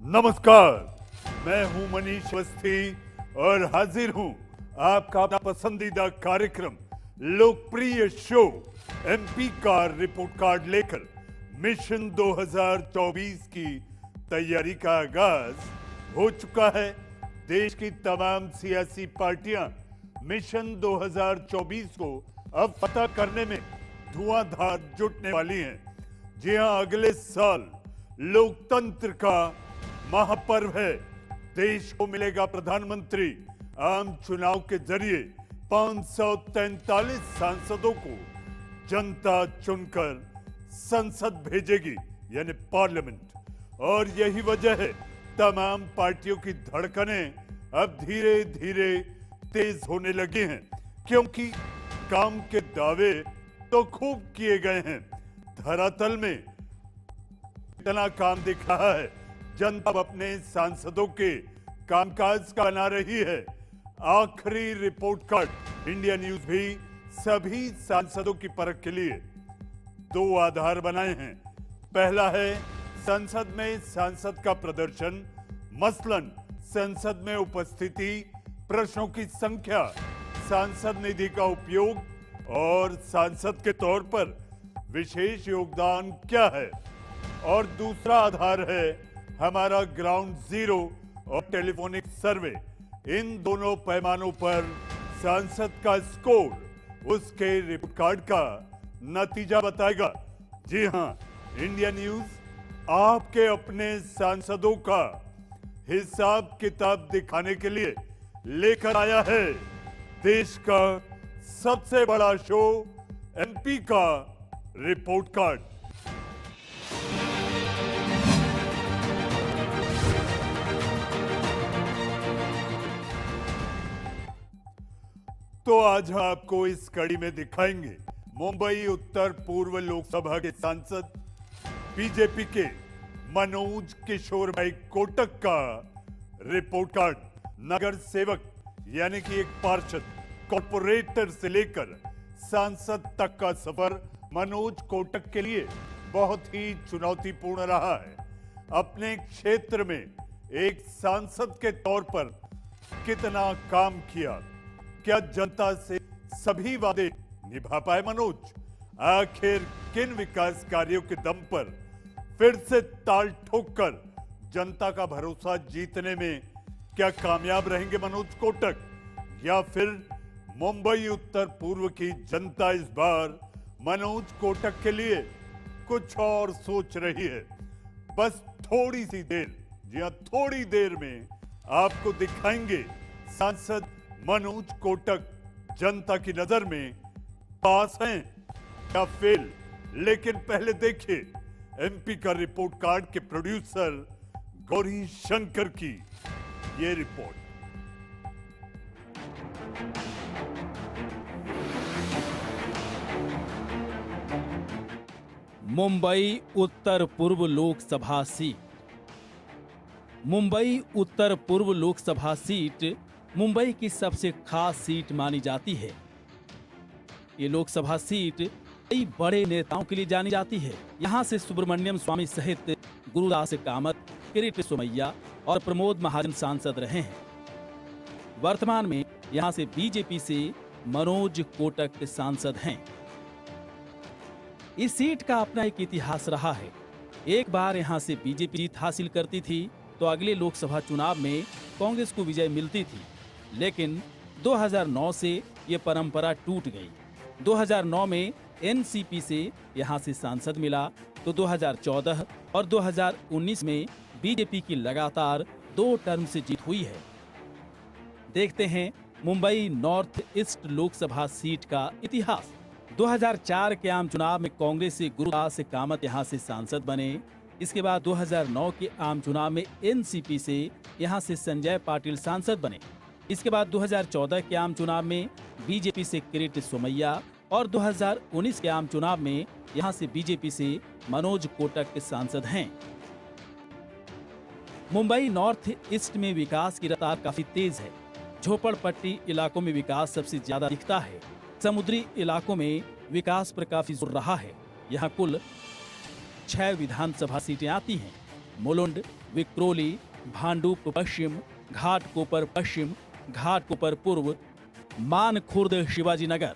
नमस्कार, मैं हूं मनीष अवस्थी और हाजिर हूं आपका अपना पसंदीदा कार्यक्रम लोकप्रिय शो एमपी का रिपोर्ट कार्ड लेकर। मिशन 2024 की तैयारी का आगाज हो चुका है। देश की तमाम सियासी पार्टियां मिशन 2024 को अब फतह करने में धुआंधार जुटने वाली हैं। जी हां, अगले साल लोकतंत्र का महापर्व है। देश को मिलेगा प्रधानमंत्री। आम चुनाव के जरिए 543 सांसदों को जनता चुनकर संसद भेजेगी, यानी पार्लियामेंट। और यही वजह है तमाम पार्टियों की धड़कनें अब धीरे धीरे तेज होने लगी हैं, क्योंकि काम के दावे तो खूब किए गए हैं, धरातल में इतना काम दिख रहा है। जनता अपने सांसदों के कामकाज का बना रही है। आखिरी रिपोर्ट कार्ड इंडिया न्यूज भी सभी सांसदों की परख के लिए दो आधार बनाए हैं। पहला है संसद में सांसद का प्रदर्शन, मसलन संसद में उपस्थिति, प्रश्नों की संख्या, सांसद निधि का उपयोग और सांसद के तौर पर विशेष योगदान क्या है। और दूसरा आधार है हमारा ग्राउंड जीरो और टेलीफोनिक सर्वे। इन दोनों पैमानों पर सांसद का स्कोर उसके रिपोर्ट कार्ड का नतीजा बताएगा। जी हां, इंडिया न्यूज आपके अपने सांसदों का हिसाब किताब दिखाने के लिए लेकर आया है देश का सबसे बड़ा शो एमपी का रिपोर्ट कार्ड। तो आज हम आपको इस कड़ी में दिखाएंगे मुंबई उत्तर पूर्व लोकसभा के सांसद बीजेपी के मनोज किशोर भाई कोटक का रिपोर्ट कार्ड। नगर सेवक यानी कि एक पार्षद, कॉर्पोरेटर से लेकर सांसद तक का सफर मनोज कोटक के लिए बहुत ही चुनौतीपूर्ण रहा है। अपने क्षेत्र में एक सांसद के तौर पर कितना काम किया, क्या जनता से सभी वादे निभा पाए मनोज? आखिर किन विकास कार्यों के दम पर फिर से ताल ठोककर जनता का भरोसा जीतने में क्या कामयाब रहेंगे मनोज कोटक? या फिर मुंबई उत्तर पूर्व की जनता इस बार मनोज कोटक के लिए कुछ और सोच रही है? बस थोड़ी सी देर, जी हां, थोड़ी देर में आपको दिखाएंगे सांसद मनोज कोटक जनता की नजर में पास हैं या फेल। लेकिन पहले देखिए एमपी का रिपोर्ट कार्ड के प्रोड्यूसर गौरी शंकर की ये रिपोर्ट। मुंबई उत्तर पूर्व लोकसभा सीट। मुंबई उत्तर पूर्व लोकसभा सीट मुंबई की सबसे खास सीट मानी जाती है। ये लोकसभा सीट कई बड़े नेताओं के लिए जानी जाती है। यहाँ से सुब्रमण्यम स्वामी सहित गुरुदास कामत, किरीट सोमैया और प्रमोद महाजन सांसद रहे हैं। वर्तमान में यहाँ से बीजेपी से मनोज कोटक सांसद हैं। इस सीट का अपना एक इतिहास रहा है। एक बार यहाँ से बीजेपी जीत हासिल करती थी तो अगले लोकसभा चुनाव में कांग्रेस को विजय मिलती थी, लेकिन 2009 से ये परंपरा टूट गई। 2009 में एनसीपी से यहाँ से सांसद मिला तो 2014 और 2019 में बीजेपी की लगातार 2 टर्म से जीत हुई है। देखते हैं Mumbai north east Lok Sabha seat का इतिहास। 2004 के आम चुनाव में कांग्रेस से गुरुदास कामत यहाँ से सांसद बने। इसके बाद 2009 के आम चुनाव में एनसीपी से यहाँ से संजय पाटिल सांसद बने। इसके बाद 2014 के आम चुनाव में बीजेपी से किरीट सोमैया और 2019 के आम चुनाव में यहाँ से बीजेपी से मनोज कोटक सांसद हैं। मुंबई नॉर्थ ईस्ट में विकास की रफ्तार काफी तेज है। झोपड़पट्टी इलाकों में विकास सबसे ज्यादा दिखता है। समुद्री इलाकों में विकास पर काफी जोर रहा है। यहाँ कुल 6 विधानसभा सीटें आती हैं। मुलुंड, विक्रोली, भांडुप पश्चिम, घाटकोपर पश्चिम, घाटकोपर पूर्व, Mankhurd, Shivajinagar.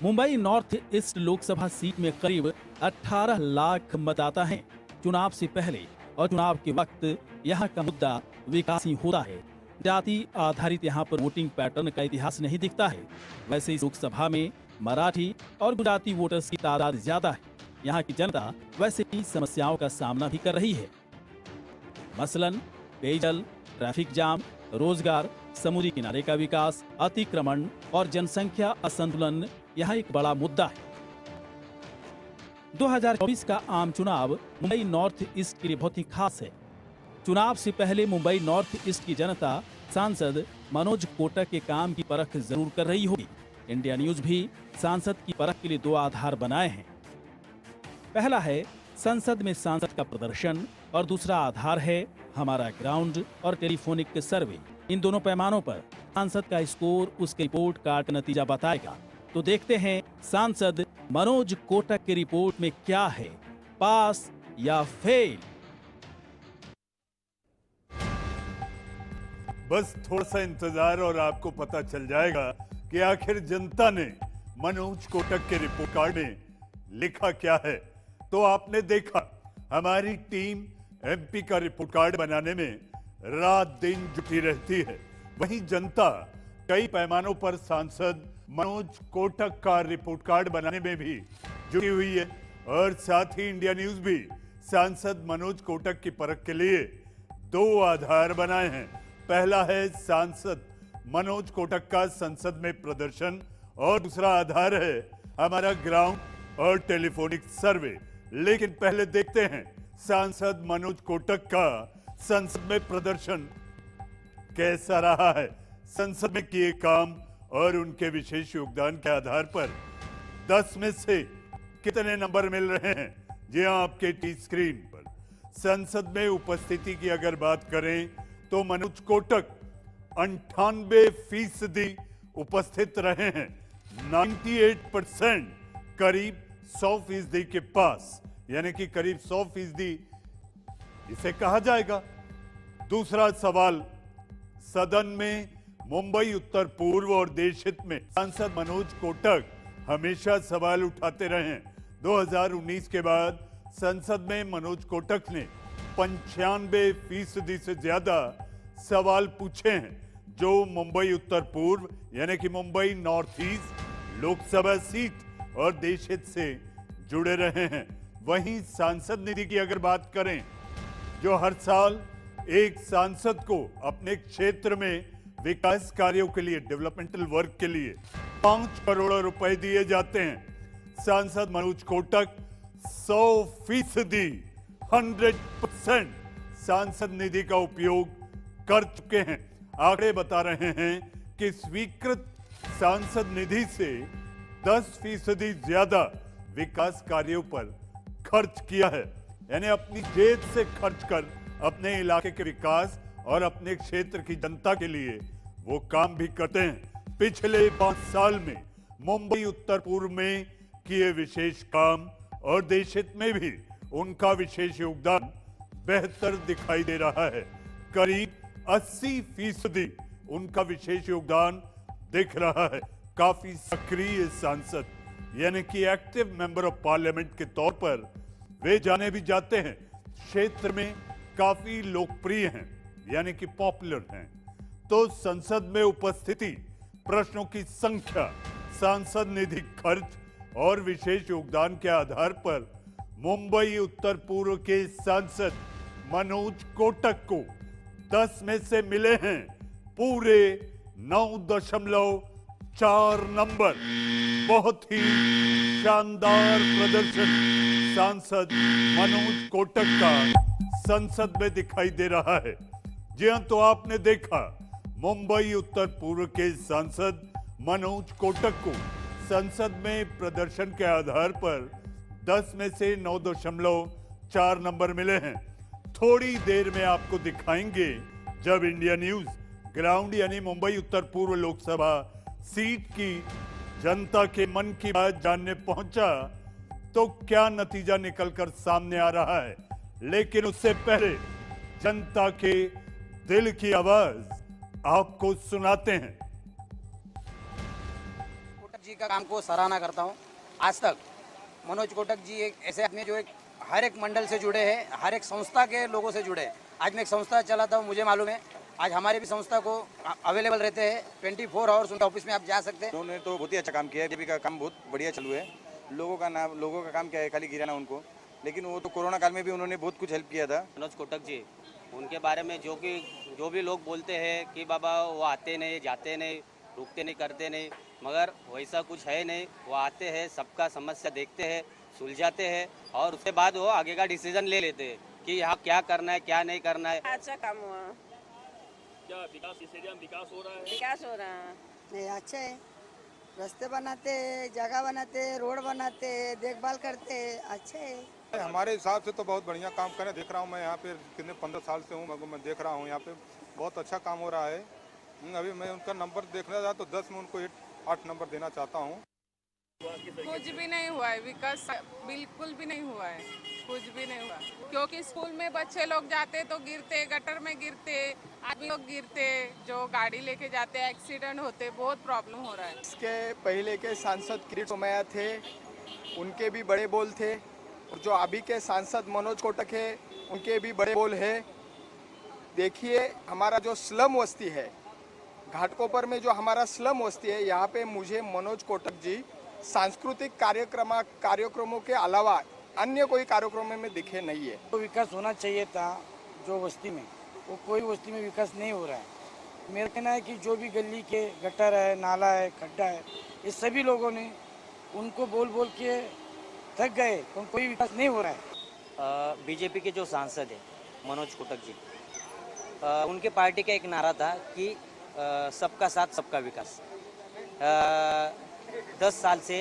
Mumbai north east Lok Sabha seat में करीब 18 लाख मतदाता हैं। चुनाव से पहले और चुनाव के वक्त यहाँ का मुद्दा विकास ही होता है। जाति आधारित यहाँ पर वोटिंग पैटर्न का इतिहास नहीं दिखता है। वैसे इस लोकसभा में मराठी और गुजराती वोटर्स की तादाद ज्यादा है। यहाँ की जनता वैसे ही समस्याओं का सामना भी कर रही है, मसलन पेयजल, ट्रैफिक जाम, रोजगार, समुद्री किनारे का विकास, अतिक्रमण और जनसंख्या असंतुलन यहाँ एक बड़ा मुद्दा है। 2024 का आम चुनाव मुंबई नॉर्थ ईस्ट के लिए बहुत ही खास है। चुनाव से पहले मुंबई नॉर्थ ईस्ट की जनता सांसद मनोज कोटक के काम की परख जरूर कर रही होगी। इंडिया न्यूज भी सांसद की परख के लिए 2 आधार बनाए हैं। पहला है संसद में सांसद का प्रदर्शन और दूसरा आधार है हमारा ग्राउंड और टेलीफोनिक सर्वे। इन दोनों पैमानों पर सांसद का स्कोर उसके रिपोर्ट कार्ड का नतीजा बताएगा। तो देखते हैं सांसद मनोज कोटक की रिपोर्ट में क्या है, पास या फेल। बस थोड़ा सा इंतजार और आपको पता चल जाएगा कि आखिर जनता ने मनोज कोटक के रिपोर्ट कार्ड में लिखा क्या है। तो आपने देखा हमारी टीम एमपी का रिपोर्ट कार्ड बनाने में रात दिन जुटी रहती है। वहीं जनता कई पैमानों पर सांसद मनोज कोटक का रिपोर्ट कार्ड बनाने में भी जुटी हुई है। और साथ ही इंडिया न्यूज भी सांसद मनोज कोटक की परख के लिए 2 आधार बनाए हैं। पहला है सांसद मनोज कोटक का संसद में प्रदर्शन और दूसरा आधार है हमारा ग्राउंड और टेलीफोनिक सर्वे। लेकिन पहले देखते हैं सांसद मनोज कोटक का संसद में प्रदर्शन कैसा रहा है। संसद में किए काम और उनके विशेष योगदान के आधार पर 10 में से कितने नंबर मिल रहे हैं, जी हां आपके टी स्क्रीन पर। संसद में उपस्थिति की अगर बात करें तो मनोज कोटक 98% उपस्थित रहे हैं, 98%, करीब 100% के पास, यानी कि करीब 100% इसे कहा जाएगा। दूसरा सवाल, सदन में मुंबई उत्तर पूर्व और देश हित में सांसद मनोज कोटक हमेशा सवाल उठाते रहे हैं। 2019 के बाद संसद में मनोज कोटक ने 95% से ज्यादा सवाल पूछे हैं, जो मुंबई उत्तर पूर्व यानी कि Mumbai north east Lok Sabha seat और देश हित से जुड़े रहे हैं। वहीं सांसद निधि की अगर बात करें, जो हर साल एक सांसद को अपने क्षेत्र में विकास कार्यों के लिए, डेवलपमेंटल वर्क के लिए 5 करोड़ रुपए दिए जाते हैं, सांसद मनोज कोटक 100%, 100% सांसद निधि का उपयोग कर चुके हैं। आंकड़े बता रहे हैं कि स्वीकृत सांसद निधि से 10% ज्यादा विकास कार्यों पर खर्च किया है, यानी अपनी जेब से खर्च कर अपने इलाके के विकास और अपने क्षेत्र की जनता के लिए वो काम भी करते हैं। पिछले 5 साल में मुंबई उत्तर पूर्व में किए विशेष काम और देश हित में भी उनका विशेष योगदान बेहतर दिखाई दे रहा है। करीब 80% उनका विशेष योगदान दिख रहा है। काफी सक्रिय सांसद यानी कि एक्टिव मेंबर ऑफ पार्लियामेंट के तौर पर वे जाने भी जाते हैं। क्षेत्र में काफी लोकप्रिय हैं, यानी कि पॉपुलर हैं। तो संसद में उपस्थिति, प्रश्नों की संख्या, सांसद निधि खर्च और विशेष योगदान के आधार पर मुंबई उत्तर पूर्व के सांसद मनोज कोटक को 10 में से मिले हैं पूरे 9.4 नंबर। बहुत ही शानदार प्रदर्शन सांसद मनोज कोटक का संसद में दिखाई दे रहा है। जी हां, तो आपने देखा मुंबई उत्तर पूर्व के सांसद मनोज कोटक को संसद में प्रदर्शन के आधार पर 10 में से 9.4 नंबर मिले हैं। थोड़ी देर में आपको दिखाएंगे जब इंडिया न्यूज ग्राउंड यानी मुंबई उत्तर पूर्व लोकसभा सीट की जनता के मन की बात जानने पहुंचा तो क्या नतीजा निकलकर सामने आ रहा है। लेकिन उससे पहले जनता के दिल की आवाज आपको सुनाते हैं। कोटक जी का काम को सराहना करता हूं। आज तक मनोज कोटक जी एक ऐसे आदमी जो एक हर एक मंडल से जुड़े हैं, हर एक संस्था के लोगों से जुड़े हैं। आज मैं एक संस्था चलाता हूं, मुझे मालूम है आज हमारे भी संस्था को अवेलेबल रहते हैं 24 आवर्स उनके ऑफिस में आप जा सकते हैं। उन्होंने तो बहुत ही अच्छा काम किया है। बीजेपी का काम बहुत बढ़िया चालू है। लोगों का काम क्या है, खाली गिराना उनको, लेकिन वो तो कोरोना काल में भी उन्होंने बहुत कुछ हेल्प किया था। मनोज कोटक जी, उनके बारे में जो भी लोग बोलते हैं कि बाबा वो आते नहीं, जाते नहीं, रुकते नहीं, करते नहीं, मगर वैसा कुछ है नहीं। वो आते हैं, सबका समस्या देखते हैं, सुलझाते हैं और उसके बाद वो आगे का डिसीजन ले लेते हैं कि यहाँ क्या करना है, क्या नहीं करना है। अच्छा काम हुआ। क्या विकास, इस एरिया में विकास हो रहा है? विकास हो रहा है। नहीं अच्छे है, रास्ते बनाते, जगह बनाते, रोड बनाते, देखभाल करते, अच्छे है। हमारे हिसाब से तो बहुत बढ़िया काम करें। देख रहा हूँ मैं यहाँ पे कितने 15 साल से हूँ, मैं देख रहा हूँ यहाँ पे बहुत अच्छा काम हो रहा है। अभी मैं उनका नंबर देखना चाहता तो 10 में उनको 8 नंबर देना चाहता हूँ। कुछ भी नहीं हुआ है, विकास बिल्कुल भी नहीं हुआ है, कुछ भी नहीं हुआ। क्योंकि स्कूल में बच्चे लोग जाते तो गिरते, गटर में गिरते, आदमी लोग गिरते, जो गाड़ी लेके जाते एक्सीडेंट होते, बहुत प्रॉब्लम हो रहा है। इसके पहले के सांसद किरीट सोमैया थे, उनके भी बड़े बोल थे, और जो अभी के सांसद मनोज कोटक है उनके भी बड़े बोल है। देखिए हमारा जो स्लम वस्ती है, घाटकोपर में जो हमारा स्लम वस्ती है, यहाँ पे मुझे मनोज कोटक जी सांस्कृतिक कार्यक्रमों के अलावा अन्य कोई कार्यक्रमों में दिखे नहीं है। तो विकास होना चाहिए था जो बस्ती में, वो कोई बस्ती में विकास नहीं हो रहा है। मेरा कहना है कि जो भी गली के गटर है, नाला है, खड्डा है, ये सभी लोगों ने उनको बोल बोल के थक गए, तो कोई विकास नहीं हो रहा है। बीजेपी के जो सांसद है मनोज कोटक जी, उनके पार्टी का एक नारा था कि सबका साथ सबका विकास। 10 साल से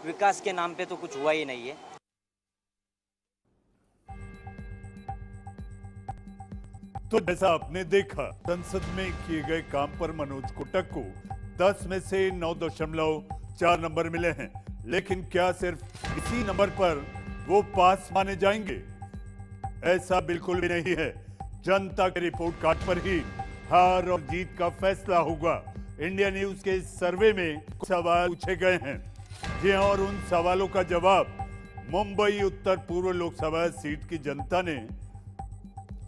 विकास के नाम पे तो कुछ हुआ ही नहीं है। तो जैसा आपने देखा, संसद में किए गए काम पर मनोज कोटक को 10 में से 9.4 नंबर मिले हैं। लेकिन क्या सिर्फ इसी नंबर पर वो पास माने जाएंगे? ऐसा बिल्कुल भी नहीं है। जनता के रिपोर्ट कार्ड पर ही हार और जीत का फैसला होगा। इंडिया न्यूज के सर्वे में सवाल पूछे गए हैं, जी हाँ, और उन सवालों का जवाब मुंबई उत्तर पूर्व लोकसभा सीट की जनता ने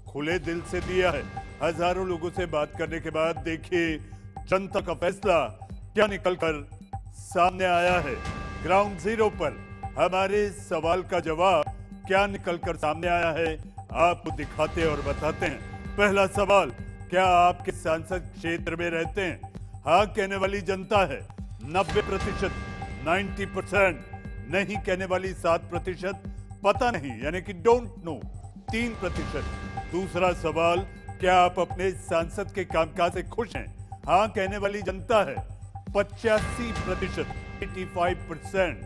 खुले दिल से दिया है। हजारों लोगों से बात करने के बाद देखिए जनता का फैसला क्या निकलकर सामने आया है। ग्राउंड जीरो पर हमारे सवाल का जवाब क्या निकलकर सामने आया है, आपको दिखाते और बताते हैं। पहला सवाल, क्या आपके सांसद क्षेत्र में रहते हैं? हाँ कहने वाली जनता है 90%, 90%। नहीं कहने वाली 7%, पता नहीं यानी कि डोंट नो 3%। दूसरा सवाल, क्या आप अपने सांसद के कामकाज से खुश हैं? हाँ कहने वाली जनता है 85%, 85%।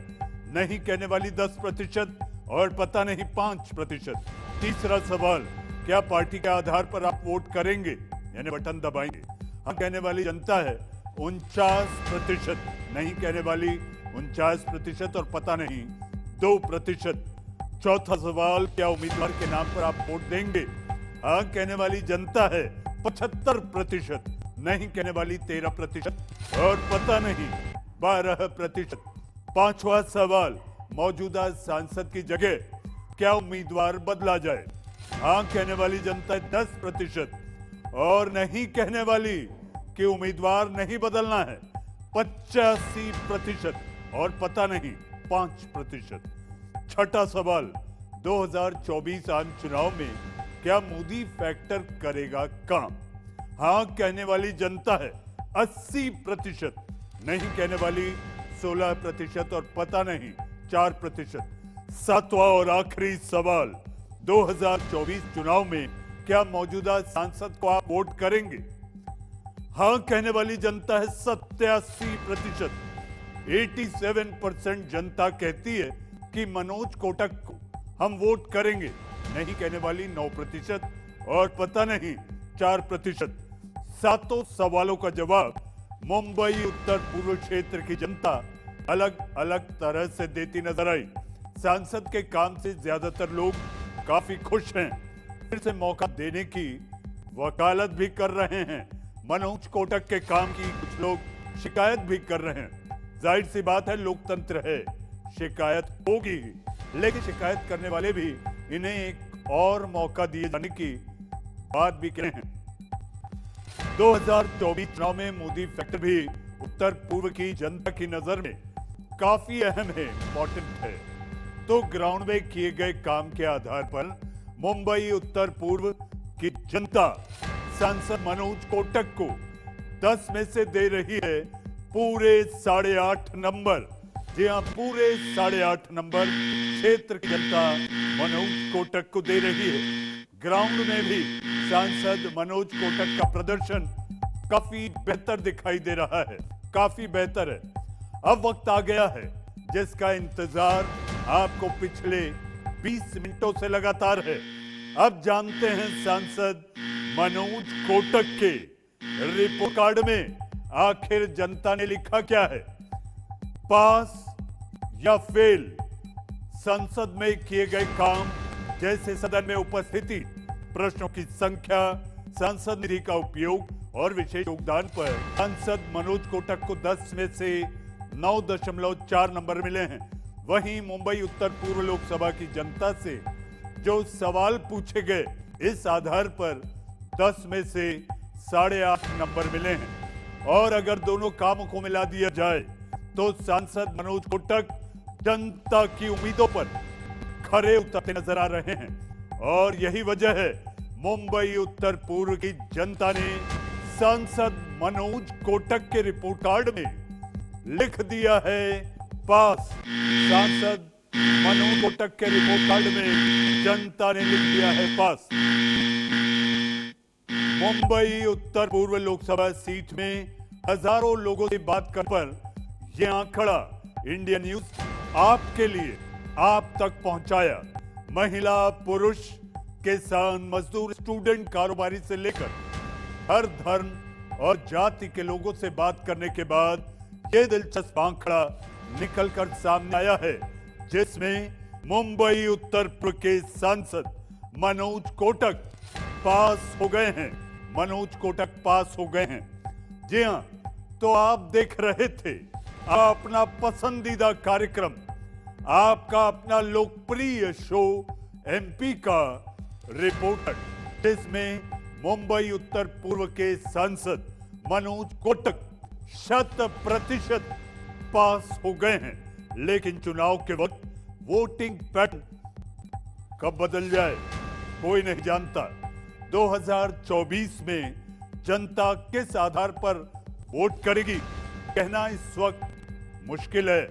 नहीं कहने वाली 10% और पता नहीं 5%। तीसरा सवाल, क्या पार्टी के आधार पर आप वोट करेंगे यानी बटन दबाएंगे? हाँ कहने वाली जनता है 49%, नहीं कहने वाली 49% और पता नहीं 2%। चौथा सवाल, क्या उम्मीदवार के नाम पर आप वोट देंगे? हाँ कहने वाली जनता है 75%, नहीं कहने वाली 13% और पता नहीं 12%। पांचवा सवाल, मौजूदा सांसद की जगह क्या उम्मीदवार बदला जाए? हाँ कहने वाली जनता है 10% और नहीं कहने वाली कि उम्मीदवार नहीं बदलना है 85% और पता नहीं 5%। छठा सवाल, 2024 आम चुनाव में क्या मोदी फैक्टर करेगा काम? हाँ कहने वाली जनता है 80%, नहीं कहने वाली 16% और पता नहीं 4%। सातवां और आखिरी सवाल, 2024 चुनाव में क्या मौजूदा सांसद को आप वोट करेंगे? हाँ कहने वाली जनता है 87%, 87% जनता कहती है कि मनोज कोटक को हम वोट करेंगे। नहीं कहने वाली 9% और पता नहीं 4%। सातों सवालों का जवाब मुंबई उत्तर पूर्व क्षेत्र की जनता अलग अलग तरह से देती नजर आई। सांसद के काम से ज्यादातर लोग काफी खुश हैं, फिर से मौका देने की वकालत भी कर रहे हैं। मनोज कोटक के काम की कुछ लोग शिकायत भी कर रहे हैं। जाहिर सी बात है, लोकतंत्र है, शिकायत होगी ही, लेकिन शिकायत करने वाले भी इन्हें एक और मौका दिए जाने की बात भी कह रहे हैं। 2024 चुनाव में मोदी फैक्टर भी उत्तर पूर्व की जनता की नजर में काफी अहम है, इंपॉर्टेंट है। तो ग्राउंड में किए गए काम के आधार पर मुंबई उत्तर पूर्व की जनता सांसद मनोज कोटक को 10 में से दे रही है पूरे 8.5 नंबर। जी हां, पूरे 8.5 नंबर क्षेत्र की जनता मनोज कोटक को दे रही है। ग्राउंड में भी सांसद मनोज कोटक का प्रदर्शन काफी बेहतर दिखाई दे रहा है, काफी बेहतर है। अब वक्त आ गया है जिसका इंतजार आपको पिछले 20 मिनटों से लगातार है। अब जानते हैं सांसद मनोज कोटक के रिपोर्ट कार्ड में आखिर जनता ने लिखा क्या है। पास या फेल, संसद में किए गए काम जैसे सदन में उपस्थिति, प्रश्नों की संख्या, संसद निधि का उपयोग और विशेष योगदान पर सांसद मनोज कोटक को 10 में से 9.4 नंबर मिले हैं। वहीं मुंबई उत्तर पूर्व लोकसभा की जनता से जो सवाल पूछे गए, इस आधार पर 10 में से 8.5 नंबर मिले हैं। और अगर दोनों कामों को मिला दिया जाए तो सांसद मनोज कोटक जनता की उम्मीदों पर खरे उतरते नजर आ रहे हैं। और यही वजह है मुंबई उत्तर पूर्व की जनता ने सांसद मनोज कोटक के रिपोर्ट कार्ड में लिख दिया है पास। सांसद मनोज कोटक के रिपोर्ट कार्ड में जनता ने लिख दिया है पास। मुंबई उत्तर पूर्व लोकसभा सीट में हजारों लोगों से बात कर पर यह आंकड़ा इंडिया न्यूज आपके लिए आप तक पहुंचाया। महिला, पुरुष, किसान, मजदूर, स्टूडेंट, कारोबारी से लेकर हर धर्म और जाति के लोगों से बात करने के बाद यह दिलचस्प आंकड़ा निकलकर सामने आया है, जिसमें मुंबई उत्तर पूर्व के सांसद मनोज कोटक पास हो गए हैं। मनोज कोटक पास हो गए हैं। जी हां, तो आप देख रहे थे अपना पसंदीदा कार्यक्रम, आपका अपना लोकप्रिय शो एमपी का रिपोर्टर, जिसमें मुंबई उत्तर पूर्व के सांसद मनोज कोटक 100% पास हो गए हैं। लेकिन चुनाव के वक्त वोटिंग पैटर्न कब बदल जाए कोई नहीं जानता। 2024 में जनता किस आधार पर वोट करेगी, कहना इस वक्त मुश्किल है।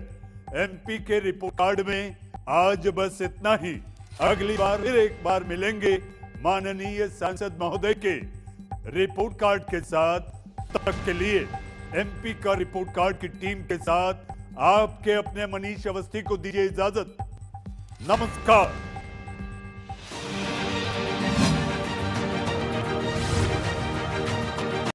एमपी के रिपोर्ट कार्ड में आज बस इतना ही। अगली बार फिर एक बार मिलेंगे माननीय सांसद महोदय के रिपोर्ट कार्ड के साथ। तब तक के लिए एमपी का रिपोर्ट कार्ड की टीम के साथ आपके अपने मनीष अवस्थी को दीजिए इजाजत। नमस्कार।